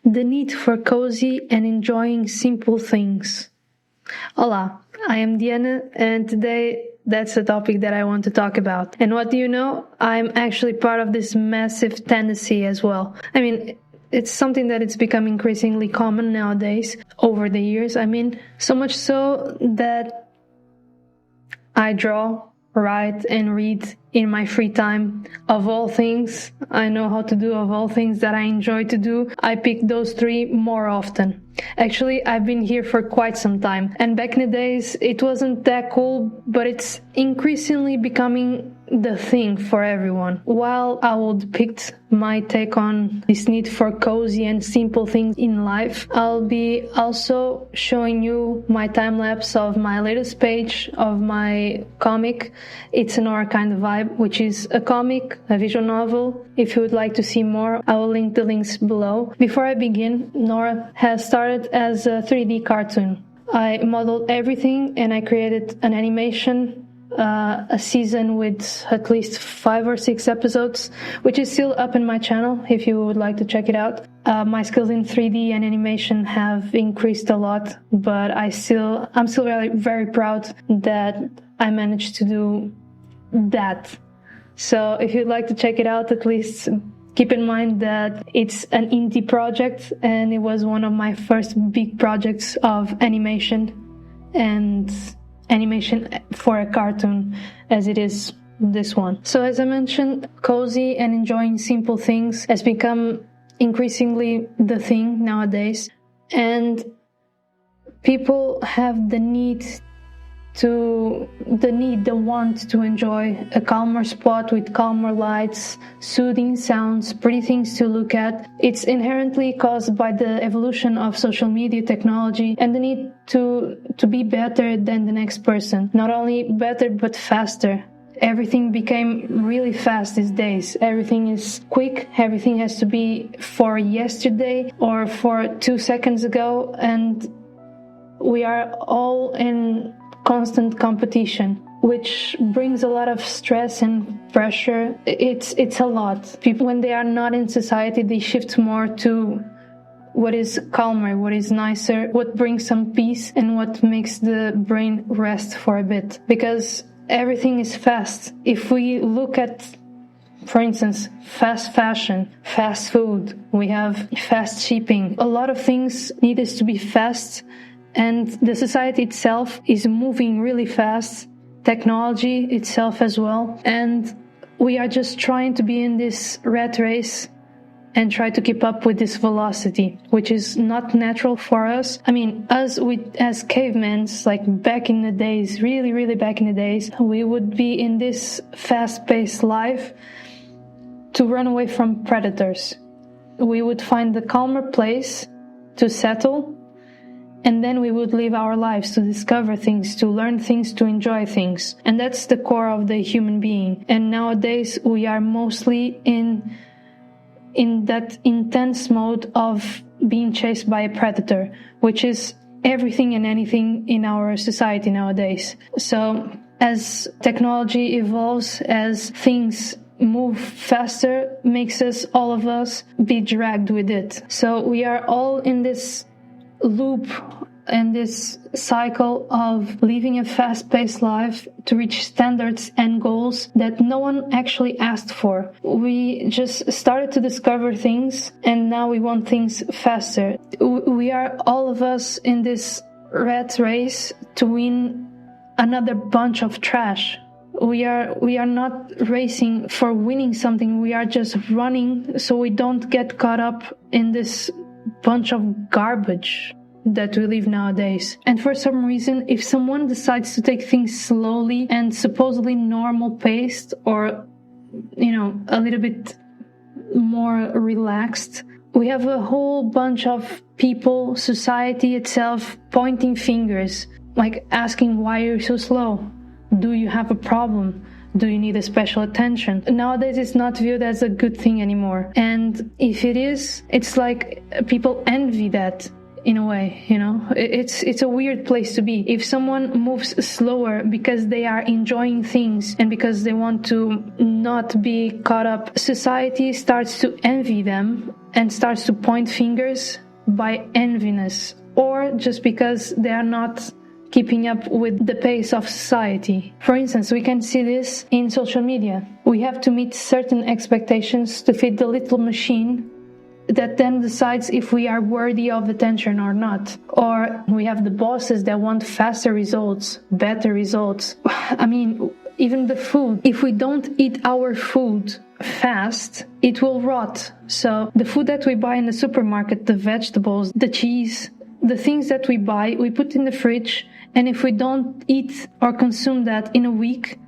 the need for cozy and enjoying simple things. Hola, I am Diana, and today that's the topic that I want to talk about. And what do you know? I'm actually part of this massive tendency as well. I mean, it's something that it's become increasingly common nowadays, over the years. I mean, so much so that I draw, write, and read in my free time. Of all things I know how to do, of all things that I enjoy to do, I pick those three more often. Actually, I've been here for quite some time, and back in the days it wasn't that cool, but it's increasingly becoming the thing for everyone. While I will depict my take on this need for cozy and simple things in life, I'll be also showing you my time-lapse of my latest page of my comic. It's an Nora kind of vibe, which is a comic, a visual novel. If you would like to see more, I will link the links below. Before I begin, Nora has started as a 3D cartoon. I modeled everything and I created an animation, a season with at least 5 or 6 episodes, which is still up in my channel if you would like to check it out. My skills in 3D and animation have increased a lot, but I'm still very, very proud that I managed to do that. So if you'd like to check it out, at least keep in mind that it's an indie project and it was one of my first big projects of animation, and animation for a cartoon as it is this one. So as I mentioned, cozy and enjoying simple things has become increasingly the thing nowadays, and people have the want to enjoy a calmer spot with calmer lights, soothing sounds, pretty things to look at. It's inherently caused by the evolution of social media technology and the need to be better than the next person. Not only better, but faster. Everything became really fast these days. Everything is quick. Everything has to be for yesterday or for 2 seconds ago. And we are all in constant competition, which brings a lot of stress and pressure. It's a lot. People, when they are not in society, they shift more to what is calmer, what is nicer, what brings some peace, and what makes the brain rest for a bit. Because everything is fast. If we look at, for instance, fast fashion, fast food, we have fast shipping. A lot of things need us to be fast, and the society itself is moving really fast, technology itself as well, and we are just trying to be in this rat race and try to keep up with this velocity, which is not natural for us. I mean, as cavemen, like back in the days, really back in the days, we would be in this fast-paced life to run away from predators. We would find the calmer place to settle, and then we would live our lives to discover things, to learn things, to enjoy things. And that's the core of the human being. And nowadays we are mostly in that intense mode of being chased by a predator, which is everything and anything in our society nowadays. So as technology evolves, as things move faster, makes us, all of us, be dragged with it. So we are all in this loop and this cycle of living a fast-paced life to reach standards and goals that no one actually asked for. We just started to discover things, and now we want things faster. We are, all of us, in this rat race to win another bunch of trash. We are not racing for winning something. We are just running so we don't get caught up in this bunch of garbage that we live nowadays. And for some reason, if someone decides to take things slowly and supposedly normal paced, or a little bit more relaxed, we have a whole bunch of people, society itself, pointing fingers, like asking, why are you so slow? Do you have a problem? Do you need a special attention? Nowadays it's not viewed as a good thing anymore. And if it is, it's like people envy that. in a way, it's a weird place to be. If someone moves slower because they are enjoying things and because they want to not be caught up, society starts to envy them and starts to point fingers by enviness, or just because they are not keeping up with the pace of society. For instance, we can see this in social media. We have to meet certain expectations to fit the little machine that then decides if we are worthy of attention or not. Or we have the bosses that want faster results, better results. I mean, even the food. If we don't eat our food fast, it will rot. So the food that we buy in the supermarket, the vegetables, the cheese, the things that we buy, we put in the fridge, and if we don't eat or consume that in a week,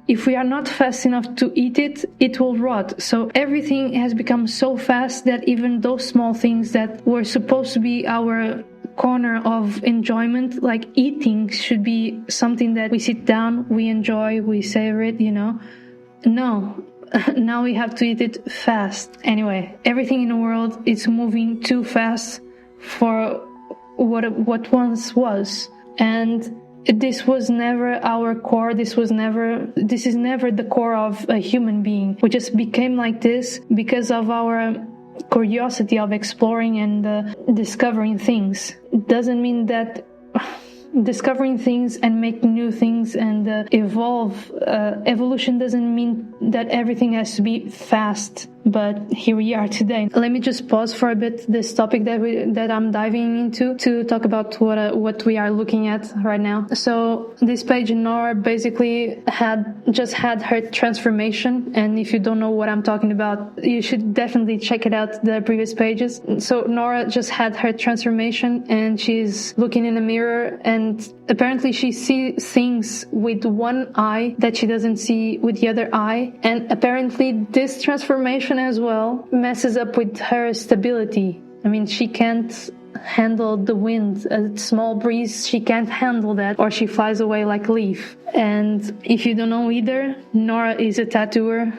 if we are not fast enough to eat it, it will rot. So everything has become so fast that even those small things that were supposed to be our corner of enjoyment, like eating, should be something that we sit down, we enjoy, we savor it, No. Now we have to eat it fast. Anyway, everything in the world is moving too fast for what once was. And this was never our core. This is never the core of a human being. We just became like this because of our curiosity of exploring and discovering things. It doesn't mean that discovering things and making new things and evolution doesn't mean that everything has to be fast. But here we are today. Let me just pause for a bit this topic that I'm diving into to talk about what we are looking at right now. So this page, Nora basically had her transformation, and if you don't know what I'm talking about, you should definitely check it out, the previous pages. So Nora just had her transformation, and she's looking in a mirror, and apparently she sees things with one eye that she doesn't see with the other eye, and apparently this transformation as well messes up with her stability. I mean, she can't handle the wind, a small breeze, she can't handle that, or she flies away like a leaf. And if you don't know either, Nora is a tattooer,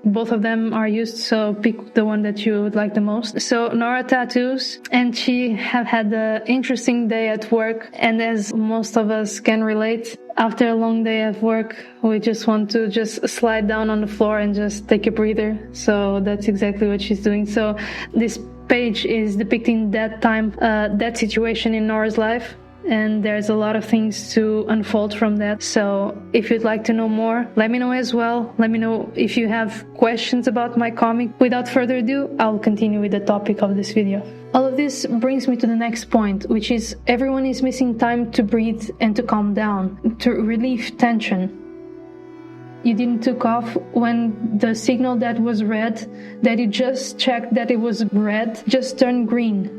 both of them are used, so pick the one that you would like the most. So Nora tattoos, and she have had an interesting day at work, and as most of us can relate, after a long day at work, we just want to just slide down on the floor and just take a breather. So that's exactly what she's doing. So this page is depicting that situation in Nora's life. And there's a lot of things to unfold from that. So if you'd like to know more, let me know as well. Let me know if you have questions about my comic. Without further ado, I'll continue with the topic of this video. All of this brings me to the next point, which is everyone is missing time to breathe and to calm down, to relieve tension. You didn't took off when the signal that was red, that you just checked that it was red, just turned green.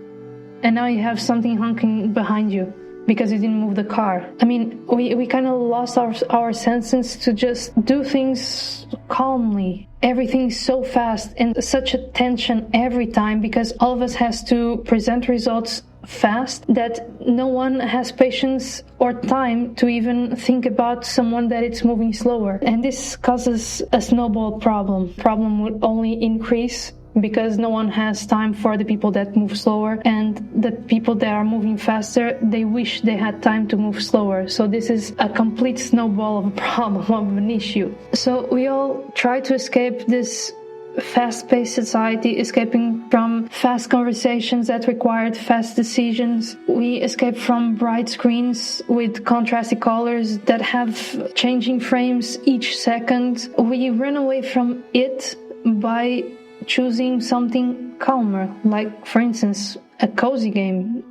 And now you have something honking behind you because you didn't move the car. I mean, we kind of lost our senses to just do things calmly. Everything's so fast and such a tension every time because all of us has to present results fast that no one has patience or time to even think about someone that it's moving slower. And this causes a snowball problem. Problem would only increase because no one has time for the people that move slower, and the people that are moving faster, they wish they had time to move slower. So this is a complete snowball of a problem, of an issue. So we all try to escape this fast-paced society, escaping from fast conversations that required fast decisions. We escape from bright screens with contrasty colors that have changing frames each second. We run away from it by choosing something calmer, like for instance a cozy game.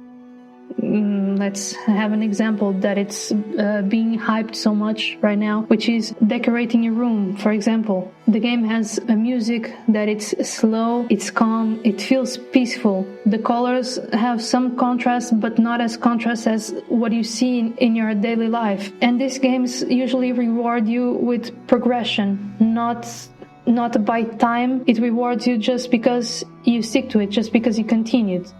Let's have an example that it's being hyped so much right now, which is decorating your room. For example, the game has a music that it's slow, it's calm, it feels peaceful. The colors have some contrast, but not as contrast as what you see in your daily life. And these games usually reward you with progression, not by time. It rewards you just because you stick to it, just because you continued,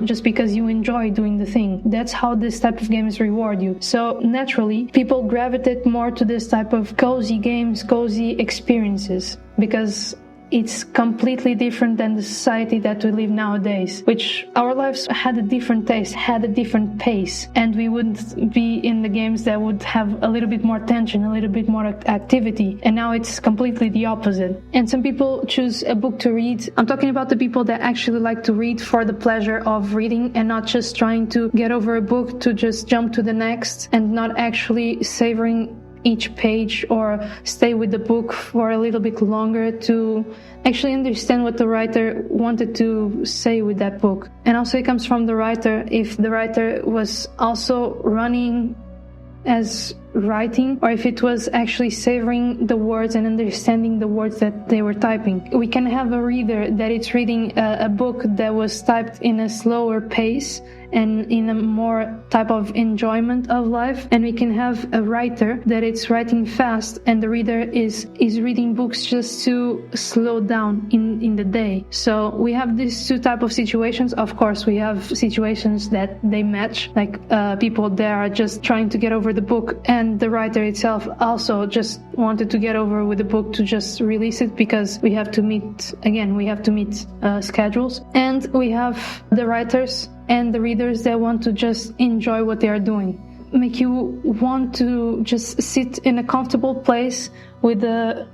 just because you enjoy doing the thing. That's how this type of games reward you. So naturally, people gravitate more to this type of cozy games, cozy experiences, because it's completely different than the society that we live nowadays, which our lives had a different taste, had a different pace, and we wouldn't be in the games that would have a little bit more tension, a little bit more activity, and now it's completely the opposite. And some people choose a book to read. I'm talking about the people that actually like to read for the pleasure of reading and not just trying to get over a book to just jump to the next and not actually savoring each page or stay with the book for a little bit longer to actually understand what the writer wanted to say with that book. And also it comes from the writer. If the writer was also running as writing, or if it was actually savoring the words and understanding the words that they were typing. We can have a reader that is reading a book that was typed in a slower pace and in a more type of enjoyment of life, and we can have a writer that is writing fast and the reader is reading books just to slow down in the day. So we have these two type of situations. Of course, we have situations that they match, like people that are just trying to get over the book, and the writer itself also just wanted to get over with the book to just release it because we have to meet schedules. And we have the writers and the readers that want to just enjoy what they are doing, make you want to just sit in a comfortable place with a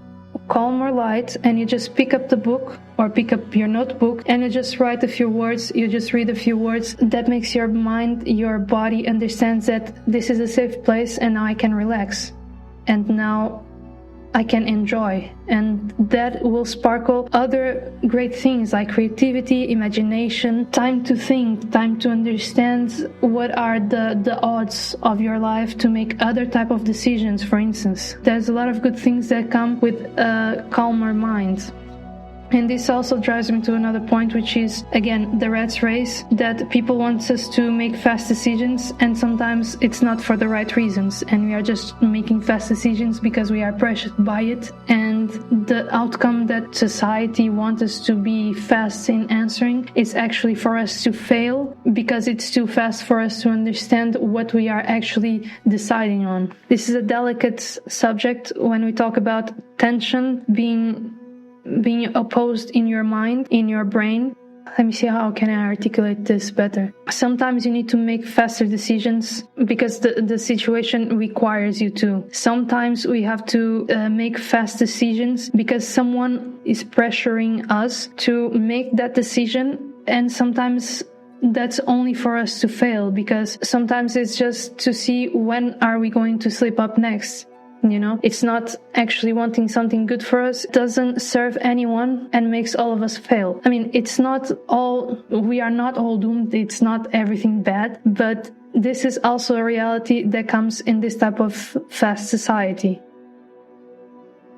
calmer light, and you just pick up the book or pick up your notebook and you just write a few words, you just read a few words. That makes your mind, your body understands that this is a safe place and now I can relax and now I can enjoy, and that will sparkle other great things like creativity, imagination, time to think, time to understand what are the odds of your life to make other type of decisions. For instance, there's a lot of good things that come with a calmer mind. And this also drives me to another point, which is, again, the rat race, that people want us to make fast decisions, and sometimes it's not for the right reasons, and we are just making fast decisions because we are pressured by it, and the outcome that society wants us to be fast in answering is actually for us to fail because it's too fast for us to understand what we are actually deciding on. This is a delicate subject when we talk about tension being opposed in your mind, in your brain. Let me see, how can I articulate this better? Sometimes you need to make faster decisions because the situation requires you to. Sometimes we have to make fast decisions because someone is pressuring us to make that decision, and sometimes that's only for us to fail because sometimes it's just to see when are we going to slip up next. You know, it's not actually wanting something good for us. It doesn't serve anyone and makes all of us fail. I mean, we are not all doomed. It's not everything bad, but this is also a reality that comes in this type of fast society.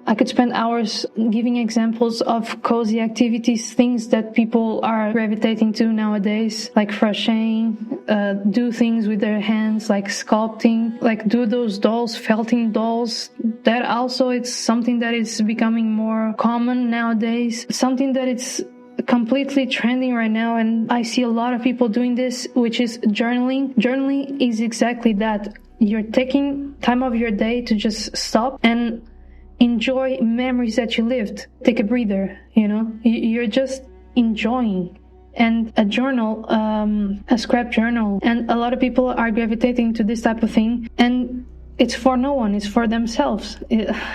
I could spend hours giving examples of cozy activities, things that people are gravitating to nowadays, like crocheting, do things with their hands, like sculpting, like do those dolls, felting dolls. That also, it's something that is becoming more common nowadays, something that it's completely trending right now, and I see a lot of people doing this, which is journaling. Journaling is exactly that. You're taking time of your day to just stop and enjoy memories that you lived. Take a breather, you know? You're just enjoying. And a journal, a scrap journal. And a lot of people are gravitating to this type of thing. And it's for no one, it's for themselves.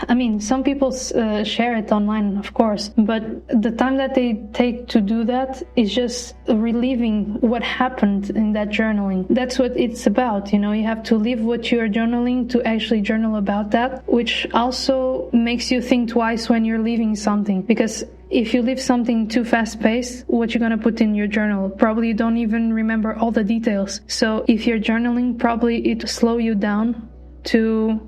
I mean, some people share it online, of course, but the time that they take to do that is just reliving what happened in that journaling. That's what it's about, you know, you have to live what you're journaling to actually journal about that, which also makes you think twice when you're leaving something, because if you leave something too fast-paced, what you're gonna put in your journal? Probably you don't even remember all the details. So if you're journaling, probably it will slow you down to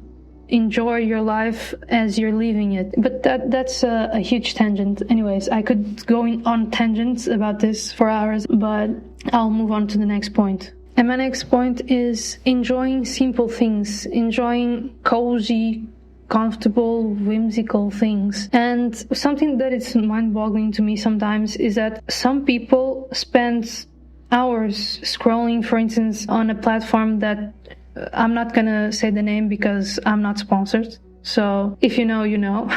enjoy your life as you're living it. But that's a huge tangent. Anyways, I could go on tangents about this for hours, but I'll move on to the next point. And my next point is enjoying simple things, enjoying cozy, comfortable, whimsical things. And something that is mind-boggling to me sometimes is that some people spend hours scrolling, for instance, on a platform that I'm not gonna say the name because I'm not sponsored, So if you know, you know.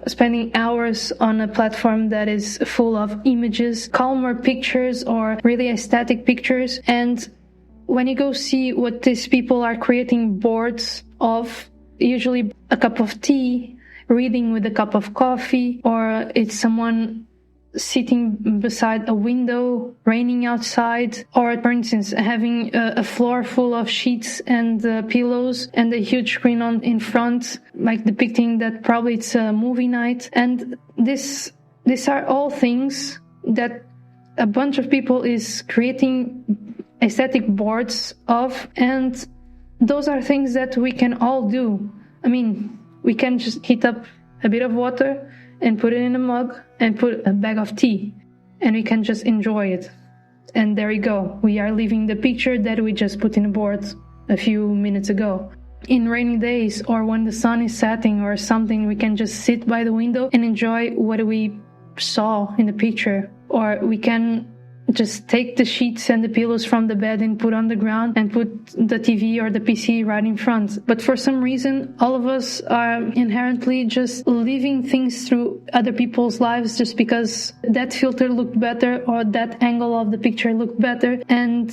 Spending hours on a platform that is full of images, calmer pictures or really aesthetic pictures. And when you go see what these people are creating boards of, usually a cup of tea, reading with a cup of coffee, or it's someone sitting beside a window, raining outside, or for instance having a floor full of sheets and pillows and a huge screen on in front, like depicting that probably it's a movie night. And these are all things that a bunch of people is creating aesthetic boards of, and those are things that we can all do. I mean, we can just heat up a bit of water and put it in a mug and put a bag of tea, and we can just enjoy it. And there you go. We are living the picture that we just put in a board a few minutes ago. In rainy days or when the sun is setting or something, we can just sit by the window and enjoy what we saw in the picture. Or we can just take the sheets and the pillows from the bed and put on the ground and put the TV or the PC right in front. But for some reason, all of us are inherently just living things through other people's lives just because that filter looked better or that angle of the picture looked better. And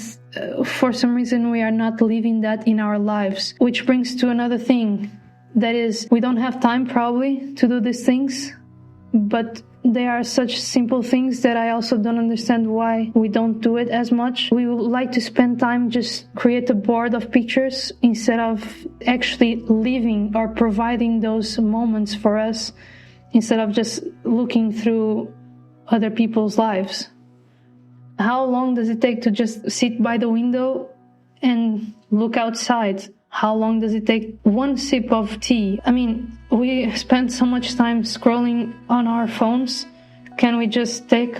for some reason, we are not living that in our lives. Which brings to another thing. That is, we don't have time probably to do these things, but they are such simple things that I also don't understand why we don't do it as much. We would like to spend time just create a board of pictures instead of actually living or providing those moments for us, instead of just looking through other people's lives. How long does it take to just sit by the window and look outside? How long does it take one sip of tea? I mean, we spend so much time scrolling on our phones. Can we just take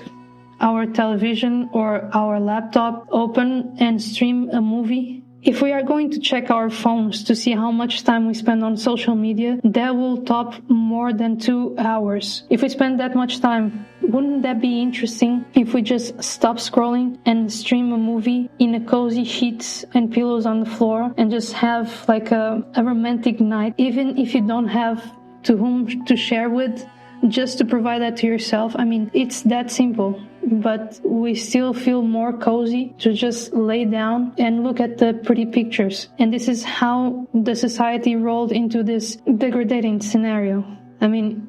our television or our laptop open and stream a movie? If we are going to check our phones to see how much time we spend on social media, that will top more than 2 hours. If we spend that much time, wouldn't that be interesting if we just stop scrolling and stream a movie in a cozy sheets and pillows on the floor and just have like a romantic night, even if you don't have to whom to share with, just to provide that to yourself? I mean, it's that simple. But we still feel more cozy to just lay down and look at the pretty pictures. And this is how the society rolled into this degrading scenario. I mean,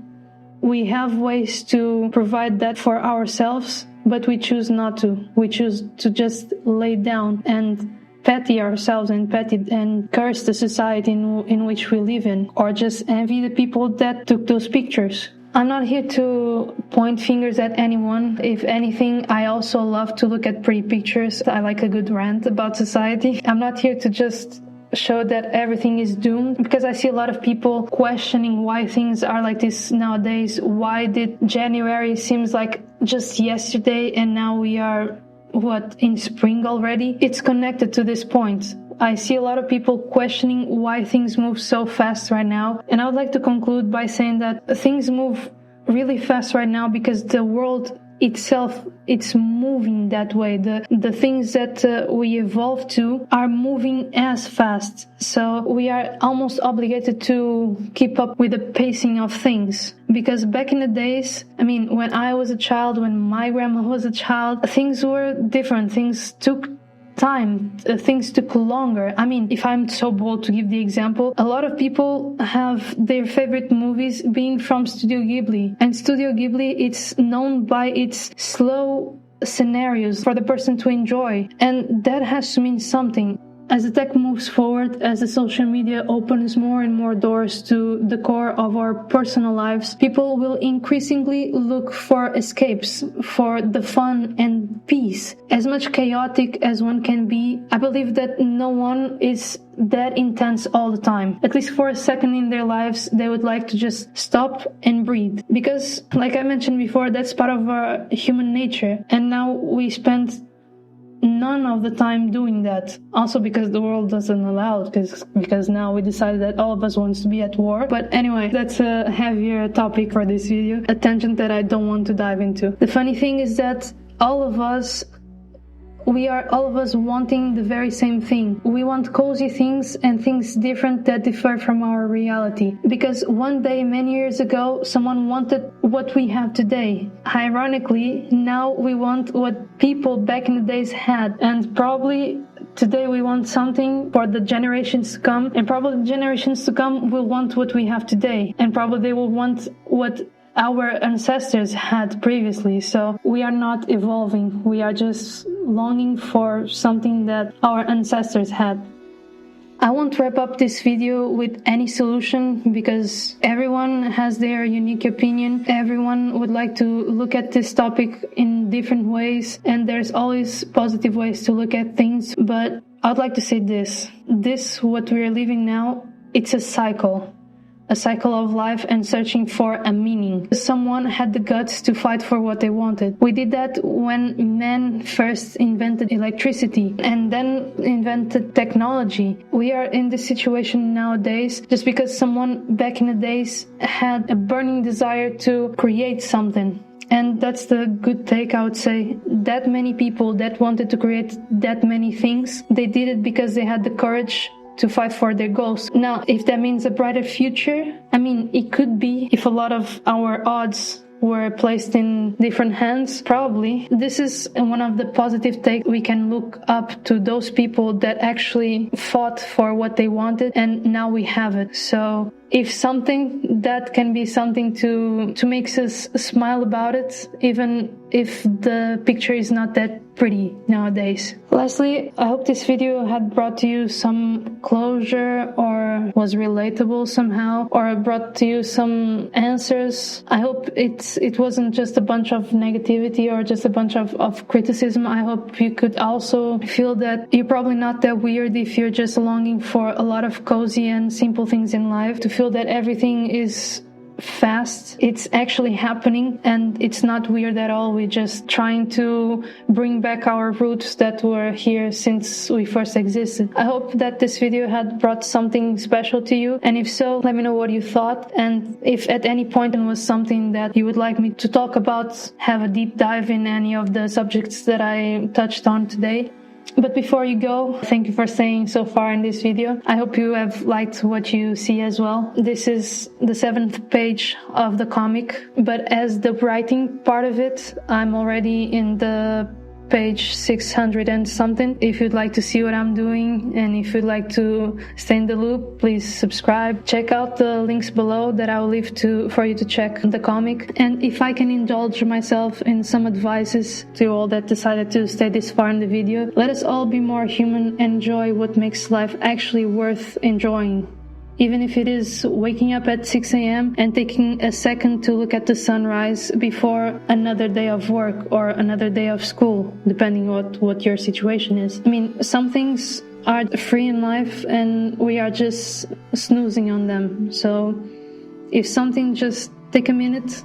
we have ways to provide that for ourselves, but we choose not to. We choose to just lay down and petty ourselves and curse the society in which we live in, or just envy the people that took those pictures. I'm not here to point fingers at anyone. If anything, I also love to look at pretty pictures. I like a good rant about society. I'm not here to just show that everything is doomed, because I see a lot of people questioning why things are like this nowadays. Why did January seems like just yesterday and now we are, in spring already? It's connected to this point. I see a lot of people questioning why things move so fast right now. And I would like to conclude by saying that things move really fast right now because the world itself, it's moving that way. The things that we evolved to are moving as fast. So we are almost obligated to keep up with the pacing of things. Because back in the days, I mean, when I was a child, when my grandma was a child, things were different. Things took time, things took longer. I mean, if I'm so bold to give the example, a lot of people have their favorite movies being from Studio Ghibli. And Studio Ghibli, it's known by its slow scenarios for the person to enjoy. And that has to mean something. As the tech moves forward, as the social media opens more and more doors to the core of our personal lives, people will increasingly look for escapes, for the fun and peace. As much chaotic as one can be, I believe that no one is that intense all the time. At least for a second in their lives, they would like to just stop and breathe. Because, like I mentioned before, that's part of our human nature. And now we spend none of the time doing that. Also because the world doesn't allow it, because now we decided that all of us wants to be at war. But anyway, that's a heavier topic for this video, a tangent that I don't want to dive into. The funny thing is that all of us we are all of us wanting the very same thing. We want cozy things and things different that differ from our reality. Because one day, many years ago, someone wanted what we have today. Ironically, now we want what people back in the days had. And probably today we want something for the generations to come. And probably the generations to come will want what we have today. And probably they will want what our ancestors had previously. So we are not evolving. We are just longing for something that our ancestors had. I won't wrap up this video with any solution because everyone has their unique opinion. Everyone would like to look at this topic in different ways, and there's always positive ways to look at things. But I'd like to say this, what we're living now, it's a cycle of life and searching for a meaning. Someone had the guts to fight for what they wanted. We did that when men first invented electricity and then invented technology. We are in this situation nowadays just because someone back in the days had a burning desire to create something. And that's the good take, I would say. That many people that wanted to create that many things, they did it because they had the courage to fight for their goals. Now, if that means a brighter future, I mean, it could be if a lot of our odds were placed in different hands, probably. This is one of the positive takes. We can look up to those people that actually fought for what they wanted, and now we have it. So if something that can be something to make us smile about it, even if the picture is not that pretty nowadays. Lastly, I hope this video had brought to you some closure or was relatable somehow, or brought to you some answers. I hope it wasn't just a bunch of negativity or just a bunch of criticism. I hope you could also feel that you're probably not that weird if you're just longing for a lot of cozy and simple things in life, to feel that everything is fast. It's actually happening and it's not weird at all. We're just trying to bring back our roots that were here since we first existed. I hope that this video had brought something special to you, and if so, let me know what you thought, and if at any point it was something that you would like me to talk about, have a deep dive in any of the subjects that I touched on today. But before you go, thank you for staying so far in this video. I hope you have liked what you see as well. This is the 7th page of the comic, but as the writing part of it, I'm already in the page 600 and something. If you'd like to see what I'm doing and if you'd like to stay in the loop, please subscribe. Check out the links below that I will leave for you to check the comic. And if I can indulge myself in some advices to all that decided to stay this far in the video, let us all be more human and enjoy what makes life actually worth enjoying. Even if it is waking up at 6 a.m. and taking a second to look at the sunrise before another day of work or another day of school, depending what your situation is. I mean, some things are free in life and we are just snoozing on them. So if something, just take a minute,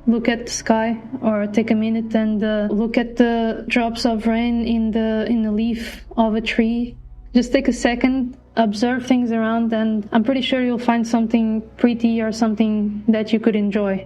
look at the sky, or take a minute and look at the drops of rain in the leaf of a tree. Just take a second, observe things around, and I'm pretty sure you'll find something pretty or something that you could enjoy.